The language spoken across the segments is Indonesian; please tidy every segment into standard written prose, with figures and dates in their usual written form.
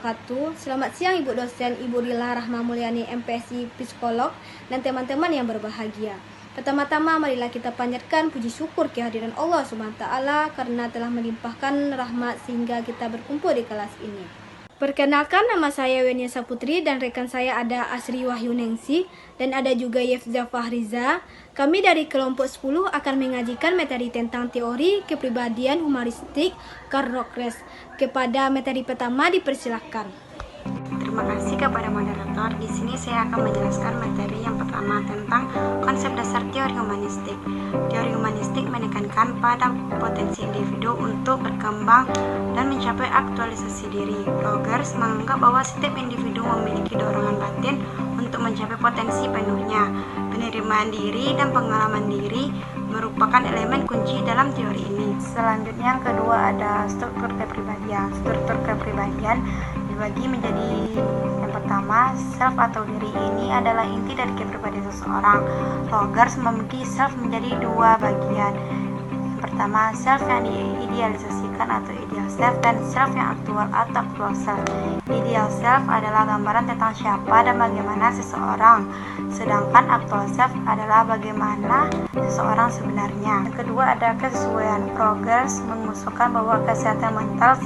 wabarakatuh. Selamat siang Ibu dosen, Ibu Rila Rahma Mulyani, MPSI Psikolog, dan teman-teman yang berbahagia. Pertama-tama marilah kita panjatkan puji syukur kehadiran Allah SWT karena telah melimpahkan rahmat sehingga kita berkumpul di kelas ini. Perkenalkan, nama saya Weni Saputri dan rekan saya ada Asri Wahyu Nengsi dan ada juga Yefza Fahriza. Kami dari kelompok 10 akan mengajikan materi tentang teori kepribadian humanistik Karl Rogers. Kepada materi pertama dipersilakan. Terima kasih kepada moderator. Di sini saya akan menjelaskan materi yang pertama tentang konsep dasar teori humanistik. Teori humanistik menekankan pada potensi individu untuk berkembang dan mencapai aktualisasi diri. Rogers menganggap bahwa setiap individu memiliki dorongan batin untuk mencapai potensi penuhnya. Penerimaan diri dan pengalaman diri merupakan elemen kunci dalam teori ini. Selanjutnya yang kedua ada struktur kepribadian. Struktur kepribadian dibagi menjadi yang pertama, self atau diri. Ini adalah inti dari kepribadian seseorang. Rogers membagi self menjadi dua bagian. Yang pertama, self yang diidealisasikan atau ideal self, dan self yang aktual atau actual self. Ideal self adalah gambaran tentang siapa dan bagaimana seseorang, sedangkan actual self adalah bagaimana seseorang sebenarnya. Yang kedua ada kesesuaian. Rogers mengusulkan bahwa kesehatan mental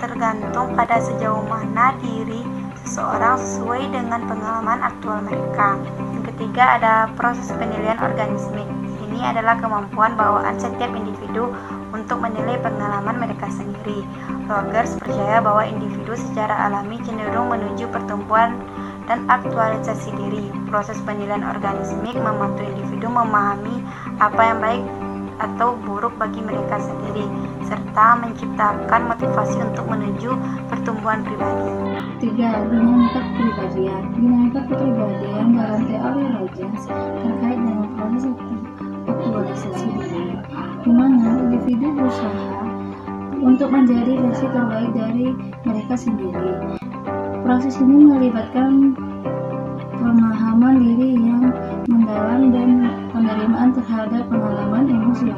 tergantung pada sejauh mana diri seseorang sesuai dengan pengalaman aktual mereka. Yang ketiga ada proses penilaian organismik. Ini adalah kemampuan bawaan setiap individu untuk menilai pengalaman mereka sendiri. Rogers percaya bahwa individu secara alami cenderung menuju pertumbuhan dan aktualisasi diri. Proses penilaian organismik membantu individu memahami apa yang baik atau buruk bagi mereka sendiri, serta menciptakan motivasi untuk menuju pertumbuhan pribadi. 3. Dinamika kepribadian. Dinamika kepribadian dalam teori Rogers terkait dengan proses aktualisasi diri, di mana individu berusaha untuk menjadi versi terbaik dari mereka sendiri. Proses ini melibatkan pemahaman diri yang mendalam dan penerimaan terhadap pengalaman emosional.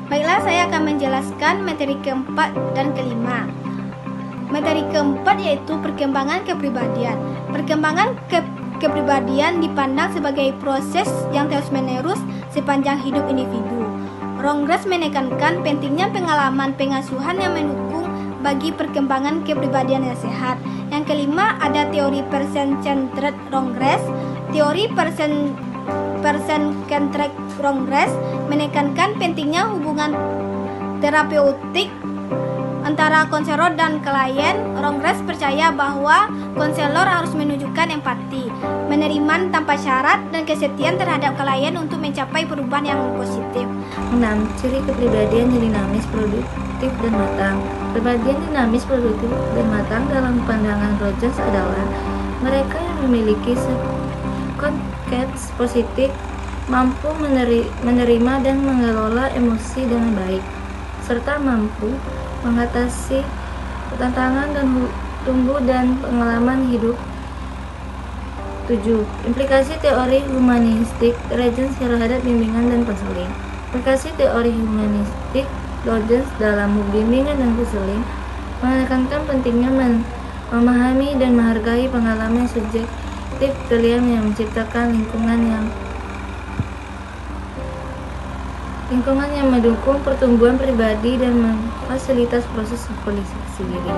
Baiklah, saya akan menjelaskan materi keempat dan kelima. Materi keempat yaitu perkembangan kepribadian. Perkembangan kepribadian dipandang sebagai proses yang terus-menerus sepanjang hidup individu. Rogers menekankan pentingnya pengalaman pengasuhan yang mendukung bagi perkembangan kepribadian yang sehat. Yang kelima ada teori person-centered Rogers. Teori person-centered Rogers menekankan pentingnya hubungan terapeutik antara konselor dan klien. Rogers percaya bahwa konselor harus menunjukkan empati, penerimaan tanpa syarat, dan kesetiaan terhadap klien untuk mencapai perubahan yang positif. 6. Ciri kepribadian yang dinamis, produktif, dan matang. Kepribadian dinamis, produktif, dan matang dalam pandangan Rogers adalah mereka yang memiliki konteks positif, mampu menerima dan mengelola emosi dengan baik, serta mampu mengatasi tantangan dan tumbuh dan pengalaman hidup. 7. Implikasi teori humanistik Rogers terhadap bimbingan dan konseling. Implikasi teori humanistik Rogers dalam bimbingan dan konseling menekankan pentingnya memahami dan menghargai pengalaman subjektif klien yang menciptakan lingkungan yang mendukung pertumbuhan pribadi dan memfasilitasi proses aktualisasi diri.